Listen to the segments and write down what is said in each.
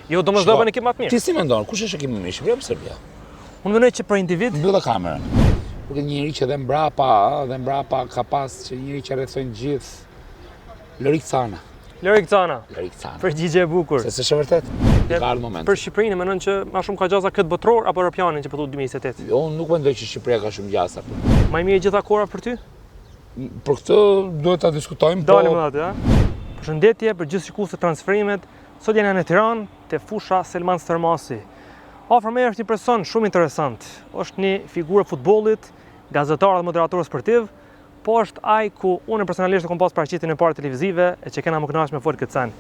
Jo, domosdoshmë ekip më të mirë. Ti si mendon, kush është ekipi më i mirë, Shqipëria apo Serbia? Unë mendoj që për individ Mbyllë kamerën. Kur një njeri që dhe mbrapa ka pas që njëri që rrethojnë gjithë. Lorik Cana. Lorik Cana. Përgjigje e bukur. Se s'është vërtet? Ka ardhur momenti. Për Shqipërinë mendon që më shumë ka gjasa këtë botror apo europianin që po thotë 2028? Unë nuk mendoj që Shqipëria ka shumë gjasa. Më mirë gjitha kohëra për ty? Për këtë duhet ta diskutojmë. Dalim aty, ha? Përshëndetje për gjithë shikuesit e transferimet. Sot jena në Tiranë te fusha Selman Stërmasi. Afër me është një person shumë interesant. Është një figurë e futbollit, gazetar dhe moderator sportiv, po është ai ku unë personalisht kam pas paraqitjen e parë televizive e që kena më kënaqur me fol këtë sen.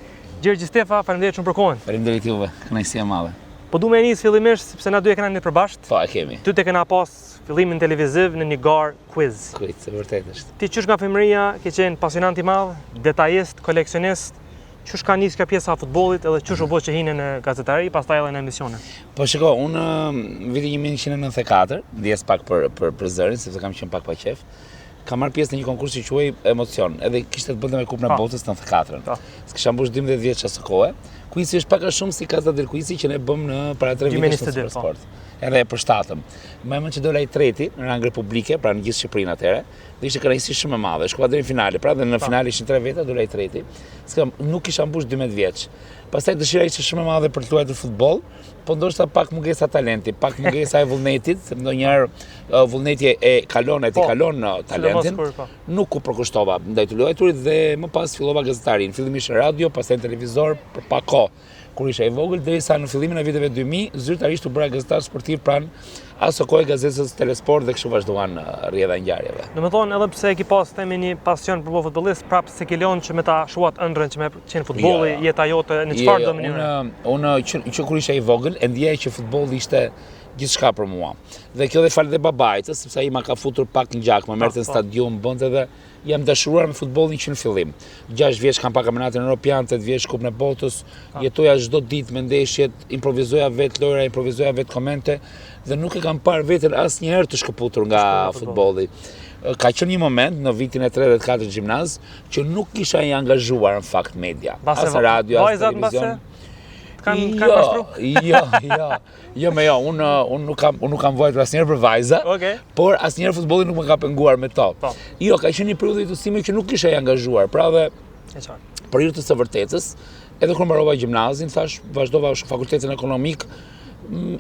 Gjergj Stefa, faleminderit shumë për kohën. Faleminderit juve, kënaqësi e madhe. Po du me nis fillimisht sepse na dy e kena në përbashkët. Po, e kemi. Ty te kena pas fillimin televiziv në një gar quiz. Quiz, e vërtet është. Ti qysh nga fëmijëria ke qenë pasionant i madh, detajist, koleksionist, qysh ka nisë kjo pjesa e futbollit edhe qysh u bë që hine në gazetari, pastaj edhe në emisione? Po shiko, unë vitin 1994, ndjes pak për zërin, sepse kam qenë pak pa qef, kam marrë pjesë në një konkurs që quhej Emocion, edhe kishte të bënte me Kupën e Botës 94-ën. S'kisha mbush 12 vjeç asë kohë. Quizi është pak a shumë si Casa del Quizi që ne bëm në para 3 vitesh në Supersport. Edhe e përshtatëm. Më mend që dola i treti në rang republike, pra në gjithë Shqipërinë atëherë, dhe ishte kënaqësi shumë e madhe. Shkova deri në finale, pra dhe në finale ishin 3 veta, dola i treti. Nuk kisha mbush 12 vjeç. Pastaj dëshira ishte shumë e madhe për të luajtur futboll, po ndoshta pak mungesa talenti, pak mungesa e vullnetit, se ndonjëherë vullneti e kalon talentin. Nuk u përkushtova ndaj të luajturit dhe më pas fillova gazetarin. Fillimisht në radio, pastaj në televizor për pak kohë. Kur isha i vogël, derisa në fillimin e viteve 2000, zyrtarisht u bëra gazetar sportiv pranë aso kohë gazetës Telesport dhe kështu vazhduan rrjedha e ngjarjeve. Domethënë edhe pse e ki pas themi një pasion për futbollist, prapë se ke lënë që me ta shuat ëndrrën që me qenë futbolli, jeta jote në çfarë do mënyrë? Unë që kur isha i vogël, e ndjeja që futbolli ishte gjithçka për mua. Dhe kjo dhe fal dhe babait, sepse ai ma ka futur pak në gjak, më merrte në stadium, bënte dhe jam dashuruar me futbollin që në fillim. 6 vjeç kam pa kampionatin evropian, 8 vjeç Kupën e Botës, jetoja çdo ditë me ndeshjet, improvizoja vetë lojra, improvizoja vetë komente dhe nuk e kam parë veten asnjëherë të shkëputur nga futbolli. Ka qenë një moment në vitin e 34 gjimnaz që nuk kisha i angazhuar në fakt media, as radio, as televizion. Jo, unë nuk kam vojtur asnjëherë për vajza, por asnjëherë futbolli nuk më ka penguar me to. Jo, ka qenë një periudhë jetësimi që nuk kisha i angazhuar, pra dhe për hir të së vërtetës, edhe kur mbarova gjimnazin, thash vazhdova fakultetin ekonomik,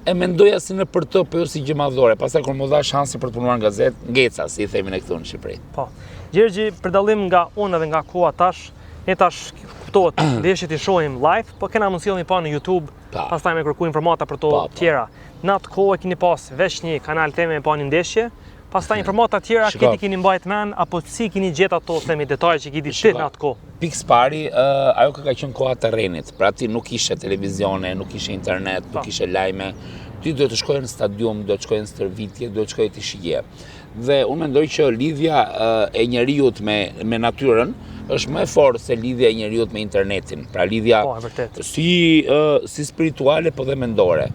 e mendoja si në për të, po jo si gjë madhore. Pastaj kur më dha shansi për të punuar në gazetë, ngeca, si i themi ne këtu në Shqipëri. Po. Gjergji, për dallim nga unë edhe nga koha tash, ne tash kuptohet, ndeshjet i shohim live, po kena mundësi të pa në YouTube, pastaj me kërku informata për to tjera. Në atë kohë keni pas veç një kanal teme me pa një ndeshje, pastaj informata tjera keni keni mbajt men, apo si keni gjetë ato themi detaje që keni ti në atë kohë? Pikë pari, ajo ka qenë koha të rrenit, pra ti nuk ishe televizione, nuk ishe internet, nuk ishe lajme, ti duhet të shkoje në stadium, duhet të shkoje në stërvitje, duhet të shkoje të shije. Dhe unë mendoj që lidhja e njeriut me natyrën është më e fortë se lidhja e njeriut me internetin, pra lidhja si spirituale po dhe mendore.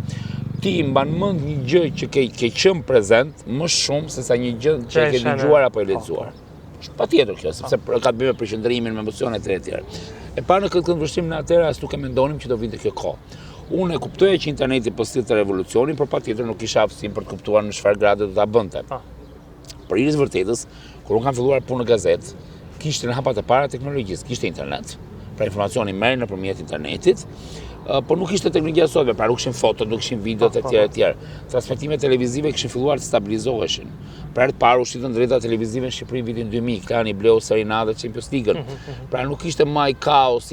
Ti mban mend një gjë që ke qenë prezent më shumë se sa një gjë që ke dëgjuar apo e lexuar. Patjetër kjo, sepse ka të bëjë me përqendrimin, me emocionet e tjera. E pa në këtë këndvështrim në atëherë as nuk e mendonim që do vinte kjo kohë. Unë e kuptoja që interneti po sillte revolucionin, por patjetër nuk kisha aftësinë për të kuptuar në çfarë grade do ta bënte. Për hir të vërtetës, kur unë kam filluar punë në gazetë, kishte në hapat e para teknologjisë, kishte internet, pra informacioni merr nëpërmjet internetit, por nuk ishte teknologjia sotme, pra nuk kishin foto, nuk kishin videot e tjera. Transmetimet televizive kishin filluar të stabilizoheshin. Pra herë të parë u shitën drejta televizive në Shqipëri vitin 2000, tani bleu Serina dhe Champions League-ën. Pra nuk ishte më ai kaos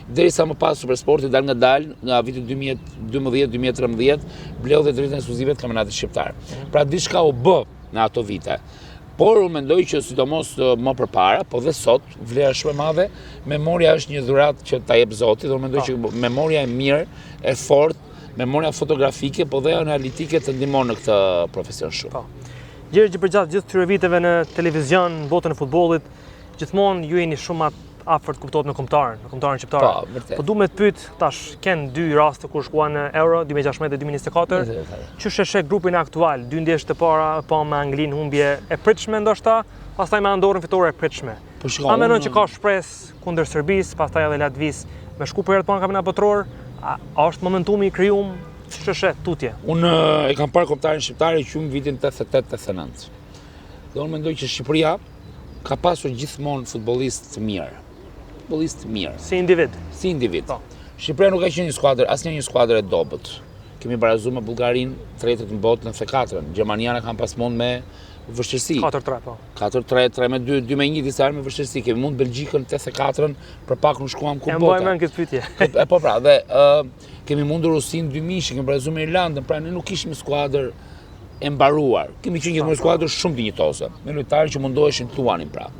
derisa më pas Supersporti dal nga viti 2012-2013, bleu dhe drejtën ekskluzive të kampionatit shqiptar. Pra diçka u bë në ato vite. Por unë mendoj që sidomos më përpara, po dhe sot, vlera shumë e madhe, memoria është një dhuratë që ta jep Zoti, dhe unë mendoj që memoria e mirë, e fortë, memoria fotografike, po dhe analitike të ndihmon në këtë profesion shumë. Gjergji, përgjatë gjithë këtyre viteve në televizion, në botën e futbollit, gjithmonë ju jeni shumë afër të kuptohet në kombëtarin shqiptar. Po du me të pyet, tash kanë dy raste kur shkuan në Euro 2016 dhe 2024. Çu sheh grupin aktual, dy ndeshje të para pa me Anglinë humbje e pritshme ndoshta, pastaj me Andorrën fitore e pritshme. A mendon që ka shpresë kundër Serbisë, pastaj edhe Latvisë me shku për herë të parë në kampionat botror, A është momentumi i krijuar ç'është tutje? Unë e kam parë kombëtarin shqiptar i qum vitin 88-89. Dhe unë mendoj që Shqipëria ka pasur gjithmonë futbollistë të mirë. Futbollistë të mirë. Si individ. Si individ. Po. Shqipëria nuk ka qenë asnjë skuadër e dobët. Kemi barazuar me Bullgarinë, tretët në botë në 94-ën. Gjermaniana kanë pas mund me vështirësi. 4-3 po. 4-3, 3-2, 2-1 disa herë me vështirësi. Kemi mund Belgjikën 84-ën, për pak nuk shkuam ku E bota. mbajmë në këtë pyetje. Po pra, dhe kemi mundur Rusinë 2000, kemi barazuar me Irlandën, pra ne nuk kishim skuadër e mbaruar. Kemi qenë gjithmonë skuadër shumë dinjitoze, me lojtarë që mundoheshin të thuanin pra.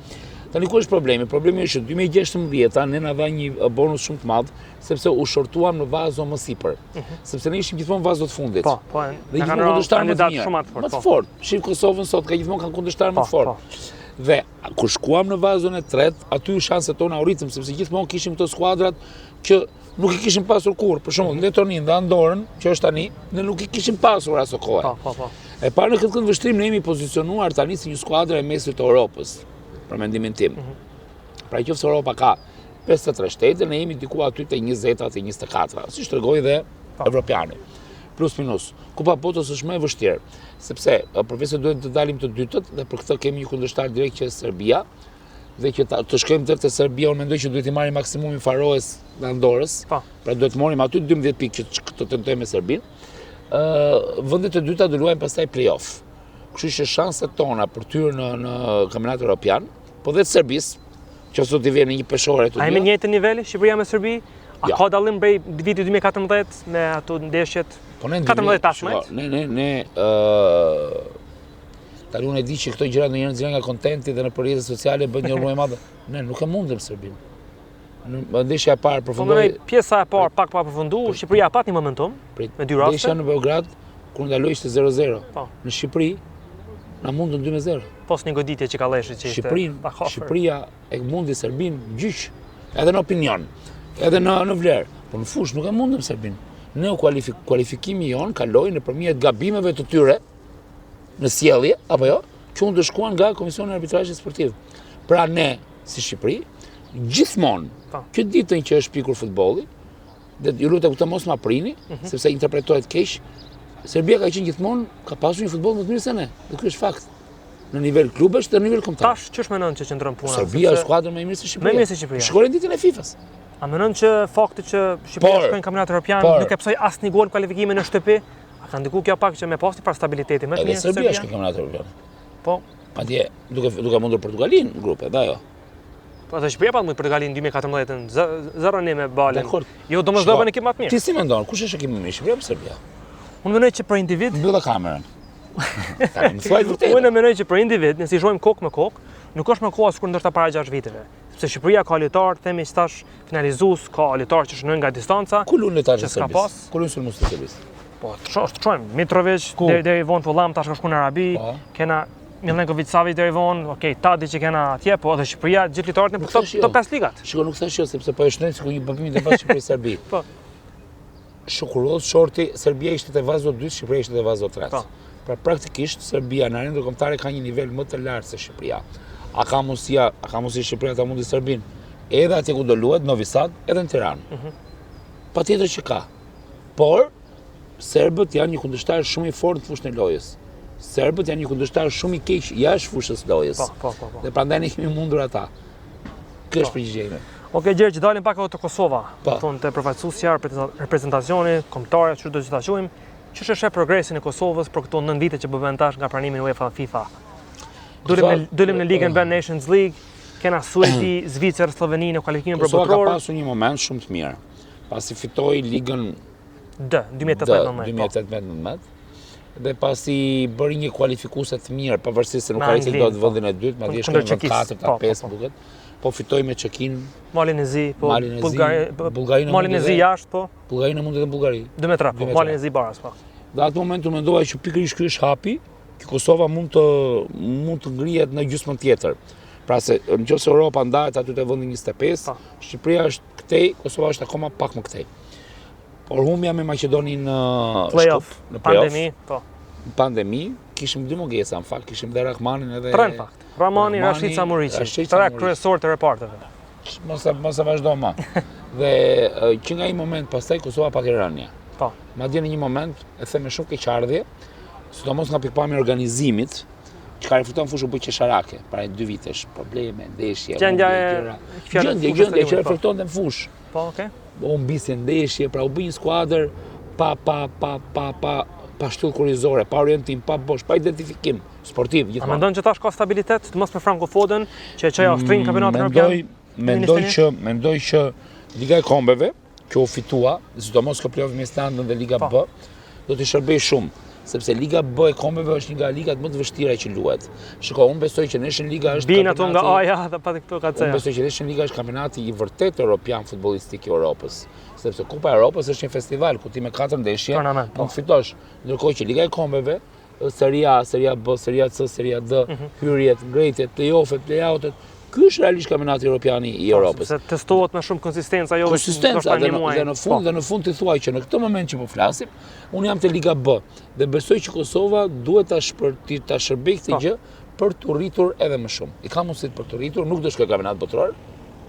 Tani ku është problemi? Problemi është që 2016 ne na dha një bonus shumë të madh, sepse u shortuam në vazo më sipër. Sepse ne ishim gjithmonë vazo të fundit. Po, Dhe gjithmonë kundërshtar më të mirë. Më të fortë. Shif Kosovën sot ka gjithmonë kanë kundërshtar më të fortë. Dhe kur shkuam në vazon e tretë, aty shanset tona u ritëm, sepse gjithmonë kishim këto skuadrat që nuk i kishim pasur kurrë. Për shembull, Letonin dhe Andorën, që është tani, ne nuk i kishim pasur aso kohë. Po. E parë në këtë këndvështrim ne jemi pozicionuar tani si një skuadër e mesit të Europës, për mendimin tim. Pra qoftë Europa ka 53 shtete, ne jemi diku aty te 20-ta te 24-ta, siç tregoi dhe evropiani. Plus minus. Kupa botës është më e vështirë, sepse përveç se duhet të dalim të dytët dhe për këtë kemi një kundërshtar direkt që është Serbia, dhe që të shkojmë deri te Serbia, unë mendoj që duhet i marrim maksimumin Faroes dhe Andorës. Pra duhet të marrim aty 12 pikë që të tentojmë me Serbinë. Vendet e dyta do luajnë pastaj play-off. Kështu që shanset tona për të hyrë në kampionatin evropian, po dhe të Serbisë, që sot i vjen në një peshore të dyja. A jemi në njëjtë nivel Shqipëria me Serbi? A ka dallim prej vitit 2014 me ato ndeshjet? Po ne 14-15? Ne tani unë e di që këto gjëra ndonjëherë nxjerrin nga kontenti dhe në rrjetet sociale bën një rrugë e madhe. Ne nuk e mundem Serbinë. Në ndeshja e parë përfundoi. Pjesa e parë pak pa përfunduar, Shqipëria pat një momentum me dy raste. Ndeshja në Beograd kur ndaloi ishte 0-0. Në Shqipëri na mundën 2-0. Pos një goditje që ka leshit që ishte. Shqipëria e mundi Serbinë gjyq, edhe në opinion, edhe në vlerë, por në fushë nuk e mundëm Serbinë. Ne kualifikimi jon kaloi nëpërmjet gabimeve të tyre në sjellje, apo jo, që u ndëshkuan nga Komisioni i Arbitrazhit Sportiv. Pra ne, si Shqipëri, gjithmonë, që ditën që është pikur futbolli, dhe ju lutem këtë mos ma prini, sepse interpretohet keq, Serbia ka qenë gjithmonë, ka pasur një futboll më të mirë se ne, dhe ky është fakt. Në nivel klubesh dhe në nivel kombëtar. Tash ç'është mendon që qëndron puna? Serbia është skuadra më e mirë se Shqipëria. Më e mirë se Shqipëria. Shkoi ditën e FIFA-s. A mendon që fakti që Shqipëria shkoi në kampionat evropian nuk e psoi asnjë gol kualifikimin në shtëpi, a ka ndikuar kjo pak që me pasti për stabiliteti më të mirë se Serbia shkoi në kampionat evropian. Po. Madje duke mundur Portugalin në grupe, ajo. Po dhe Shqipëria pa mund Portugalin 2014-ën 0-1 me Balën. Jo domosdoshmë ekip më të mirë. Ti si mendon, kush është ekipi më i mirë, Shqipëria apo Serbia? Unë mendoj që për individ mbyll kamerën. Unë mendoj që për individ, nëse i shohim kokë me kokë, nuk është më kohë sikur ndoshta para 6 viteve. Sepse Shqipëria ka lojtar, themi që tash finalizues, ka lojtar që shënojnë nga distanca. Ku lun lojtarët e Serbisë? Ku lun sulmuesit e Serbisë? Po, çojmë Mitrović deri vonë Fulham tash ka shkuar në Arabi, kena Milenković Savić deri vonë, okay, Tadi që kena atje, po edhe Shqipëria gjithë lojtarët në top 5 ligat. Shikoj nuk thash jo sepse po e shnoj sikur një bëbim të pas Shqipëri Serbi. Po. Shokuroz shorti, Serbia ishte te vazo 2, Shqipëria ishte te vazo 3. Pra praktikisht Serbia në arenën ndërkombëtare ka një nivel më të lartë se Shqipëria. A ka mundësi Shqipëria ta mundi Serbinë? Edhe atje ku do luhet Novi Sad, edhe në Tiranë. Patjetër që ka. Por serbët janë një kundërshtar shumë i fortë në fushën e lojës. Serbët janë një kundërshtar shumë i keq jashtë fushës lojës. Po. Dhe prandaj ne kemi mundur ata. Ky është përgjigjja. Okej, Gjergj, dalim pak te Kosova. Thonë te përfaqësuesja, reprezentacioni, kombëtarja, çu do të ta quajmë. Ç'është sheh progresin e Kosovës për këto 9 vite që bëhen tash nga pranimi i UEFA FIFA? Dolim në Ligën Ben Nations League, kena Suedi, Zvicër, Sloveni në kualifikimin për botror. Ka pasur një moment shumë të mirë. Pasi fitoi Ligën D 2018-19. Dhe pasi bëri një kualifikuese të mirë, pavarësisht se nuk arriti dot vendin e dytë, madje shkoi në 4-5 duket. Po fitoi me Çekin, Malinezi, po Bullgarinë. Malinezi jashtë, po. Bullgarinë mundi dhe Bullgari. 2-3, po Malinezi baras, po. Dhe atë moment u mendova që pikërisht ky është hapi, që Kosova mund të ngrihet në gjysmën tjetër. Pra se nëse Europa ndahet aty te vendi 25, Shqipëria është këtej, Kosova është akoma pak më këtej. Por humbja me Maqedoninë në playoff, pandemi, po. Pandemi, kishim dy mungesa, në fakt, kishim dhe Rahmanin edhe Tre në fakt. Rahmani, Rashica Muriqi, tre kryesor të reparteve. Mos e vazhdo ma. Dhe që nga një moment pastaj Kosova pak e rënje. Po. Madje në një moment e them me shumë keqardhje, sidomos nga pikpamja e organizimit, që ka reflektuar në fushën bëj qesharake, para 2 vitesh, probleme, ndeshje, gjendje që reflektonte në fushë. Po, okay. Humbisje ndeshje, pra u bë një skuadër pa shtyllë kurrizore, pa orientim, pa bosh, pa identifikim sportiv A gjithmonë. mendon që tash ka stabilitet, të mos me Franco Foden, që e çoi Austrinë kampionatin evropian? Mendoj që Liga e Kombeve, që u fitua, sidomos ka playoff me Islandën dhe Liga B, do të shërbej shumë, sepse Liga B e Kombeve është një nga ligat më të vështira që luhet. Shiko, unë besoj që Nation Liga është Bin ato nga Aja dhe pa këto ka Unë besoj që Nation Liga është kampionati i vërtet europian futbollistik i Europës. Sepse Kupa e Europës është një festival ku ti me 4 ndeshje mund të fitosh, ndërkohë që Liga e Kombeve, Seria A, Seria B, Seria C, Seria D, hyrjet, ngrejtjet, play-offet, play-outet, ky është realisht kampionati europian i Europës. Se testohet me shumë konsistencë ajo dhe në fund të thuaj që në këtë moment që po flasim, unë jam te Liga B dhe besoj që Kosova duhet ta shërbej këtë gjë për të rritur edhe më shumë. I ka mundësit për të rritur, nuk do shkoj kampionat botror,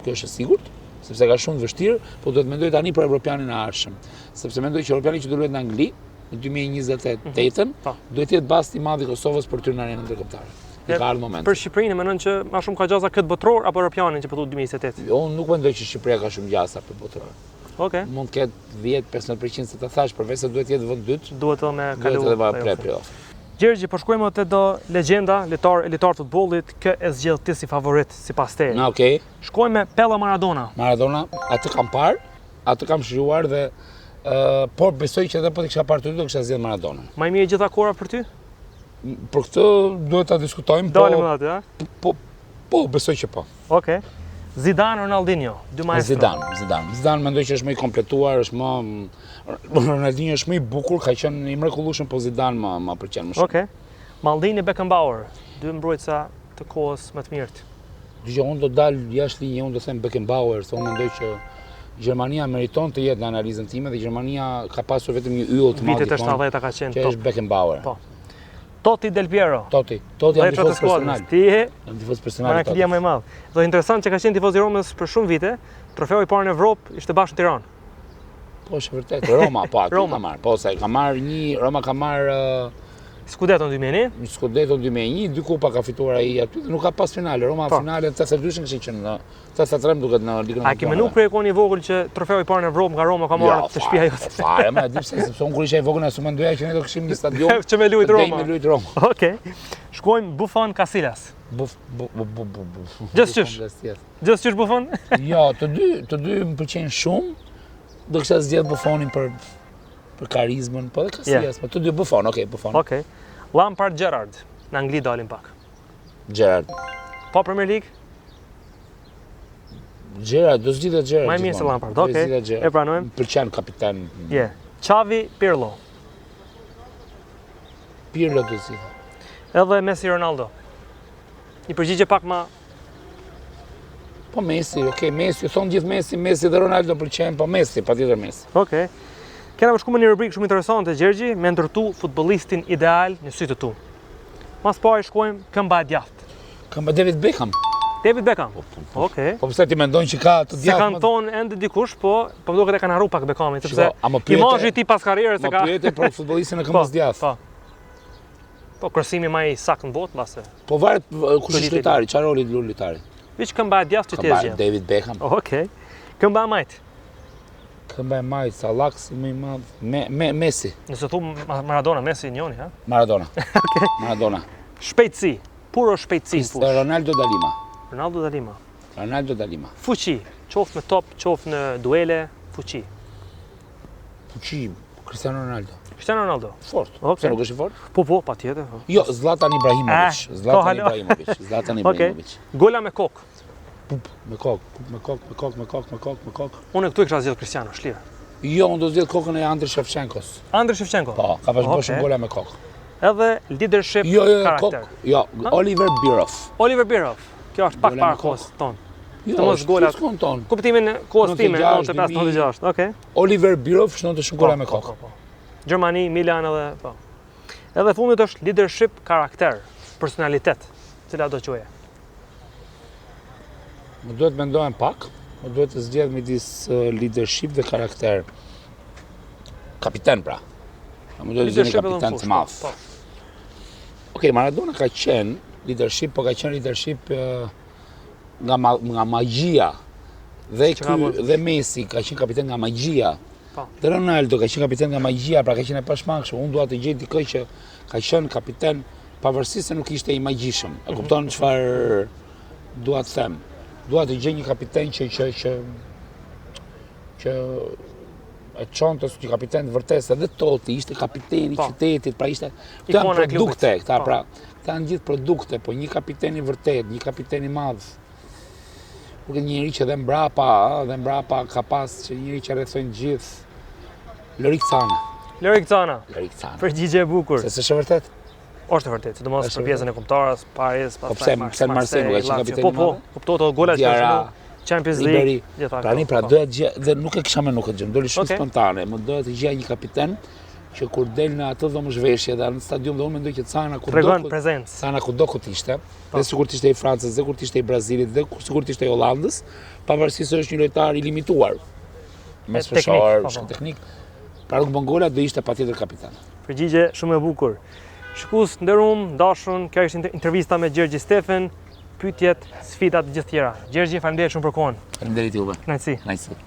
kjo është e sigurt, sepse ka shumë të vështirë, por duhet mendoj tani për evropianin e ardhshëm. Sepse mendoj që evropiani që do luhet në Angli në 2028-ën duhet jetë basti i madh i Kosovës për të hyrë në arenën ndërkombëtare. Për Shqipërinë mendon që më shumë ka gjaza këtë botror apo europianin që po thuhet 2028? Unë nuk mendoj që Shqipëria ka shumë gjasa për botror. Okej. Mund të ketë 10-15% se ta thash, përveç se duhet jetë vend dytë. Duhet edhe me kalu. Duhet edhe pre-playoff. Gjergji, po shkojmë te do legjenda, elitar të futbollit, kë e zgjedh ti si favorit sipas teje. Okej. Shkojmë me Pella Maradona. Maradona, atë kam parë, atë kam shijuar dhe por besoj që edhe po të kisha parë ty do kisha zgjedhur Maradona. Më i mirë gjitha kohëra për ty? Për këtë duhet ta diskutojmë, Dalim aty, ha? Po, besoj që po. Okej. Zidane, Ronaldinho, dy maestro. Zidane mendoj që është më i kompletuar, është më Ronaldinho është më i bukur, ka qenë i mrekullueshëm, po Zidane më pëlqen më shumë. Okej. Maldini, Beckenbauer, dy mbrojtësa të kohës më të mirët. Dgjoj, unë do dal jashtë linjë, unë do them Beckenbauer, se unë mendoj që Gjermania meriton të jetë në analizën time dhe Gjermania ka pasur vetëm një yll të madh. Vitet e 70-ta ka qenë top. Që është Beckenbauer. Po. Totti Del Piero. Totti jam tifoz personal. Ti je tifoz personal. Mark Lia më i madh. Do interesant që ka qenë tifoz i Romës për shumë vite. Trofeu i parë në Evropë ishte bashkë në Tiranë. Po, është vërtet. Roma, po, aty ka marrë. Po, sa ka marrë Roma ka marrë Scudetton 2001. Scudetton 2001, 2 kupa ka fituar ai aty dhe nuk ka pas finale. Roma finale në 82-shën kishin qenë në 83 duket në Ligën e Kampionave. A ke menuar kur e koni i vogël që trofeu i parë në Evropë nga Roma ka marrë të shtëpia jote? Fare, më di pse, sepse unë kur isha i vogël asu mendoja që ne do kishim një stadion që me luajt Roma. Okej. Shkojmë Buffon Casillas. Gjithçysh Buffon? Jo, të dy më pëlqejnë shumë. Do kisha zgjedh Buffonin për karizmën, po dhe Casillas, po të dy Buffon, Buffon. Okej. Lampard Gerrard, në Angli dalim pak. Gerrard. Po Premier League? Gerrard, do zgjidhet Gerrard. Më mirë se Lampard, okej. E pranojmë. Pëlqen kapitan. Xavi, Pirlo. Pirlo do zgjidhet. Edhe Messi, Ronaldo. Një përgjigje pak më. Po Messi, Messi, thon gjithë Messi dhe Ronaldo pëlqejnë, po Messi, patjetër Messi. Okej. Kena shkuar në një rubrikë shumë interesante, Gjergji, me ndërtu futbollistin ideal në sytë tu. Mas pari shkojmë këmba e djathtë. Këmba David Beckham. David Beckham. Okej. Po pse ti mendon që ka të djathtë? Se kanë thonë ende dikush, po më duket e kanë harruar pak Beckhamin, sepse imazhi i tij pas karrierës e ka. Po pyete për futbollistin e këmbës djathtë. Po krasimi më i saktë në botë, mbase. Po varet kush është lojtari, çfarë roli lule lojtari. Viç këmba e djathtë që ti e zgjedh. David Beckham. Okej. Këmba e majt. Këmba e majt, Sallaksi më i madh, Messi. Nëse thum Maradona, Messi njëoni, ha? Maradona. Okej. Maradona. Shpejtësi, puro shpejtësi fush. Ronaldo da Lima. Ronaldo da Lima. Fuqi, qoftë me top, qoftë në duele, fuqi. Cristiano Ronaldo. Fort. Pse nuk është i fort? Po, patjetër. Jo, Zlatan Ibrahimović. Gola me kokë. Me kokë. Unë këtu e kisha zgjedhur Cristiano, shlir. Jo, unë do zgjedh kokën e Andriy Shevchenkos. Andriy Shevchenko? Po, ka pas bërë shumë gola me kokë. Edhe leadership karakter. Jo, Oliver Bierhoff. Kjo është pak para kohës tonë. Jo, mos golat tonë. Kuptimin e kohës time, 95-96. Okej. Oliver Bierhoff shënonte shumë gola me kokë. Gjermani, Milan edhe po. Edhe fundit është leadership karakter, personalitet, cila do quaje. Më duhet mendohem pak. Më duhet të zgjedh midis leadership dhe karakter. Kapiten pra. Më duhet të zgjedh një kapiten të madh. Okej, Maradona ka qenë leadership, po ka qenë leadership nga magjia. Dhe Messi ka qenë kapiten nga magjia. Dhe Ronaldo ka qenë kapiten nga magjia, pra ka qenë e pashmangshëm. Unë dua të gjej dikë që ka qenë kapiten pavarësisht se nuk ishte i magjishëm. E kupton çfarë dua të them? Dua të gjej një kapiten që e çonte si kapiten vërtet, edhe Totti ishte kapiteni i qytetit, pra ishte këto janë produkte, këta janë gjithë produkte, po një kapiten i vërtet, një kapiten i madh. Nuk e një njeri që dhe mbrapa ka pas që njeri që rrethojnë gjithë. Lorik Cana. Përgjigje e bukur. Se s'është vërtet? Është e vërtet, sidomos për pjesën e kombëtarës, Paris, pastaj Marseille nuk ka qenë kapiteni i madh. Po, kuptohet ato golat që Champions League, Tani pra doja të gjej dhe nuk e kisha më nuk e gjej. Doli shumë spontane, më doja të gjej një kapiten që kur del në atë dhomëzhveshje dhe në stadium dhe unë mendoj që Cana kudo ku ishte, dhe sikur të ishte i Francës, dhe kur të ishte i Brazilit, dhe sikur të ishte i Hollandës, pavarësisht se është një lojtar i limituar. Mesfushor, teknik. Pra nuk bën gola, do ishte patjetër kapiten. Përgjigje shumë e bukur. Shikues nderuam, dashur, kjo ishte intervista me Gjergji Stefan, pyetjet, sfidat të gjithë tjera. Gjergji, faleminderit shumë për kohën. Faleminderit juve. Kënaqësi.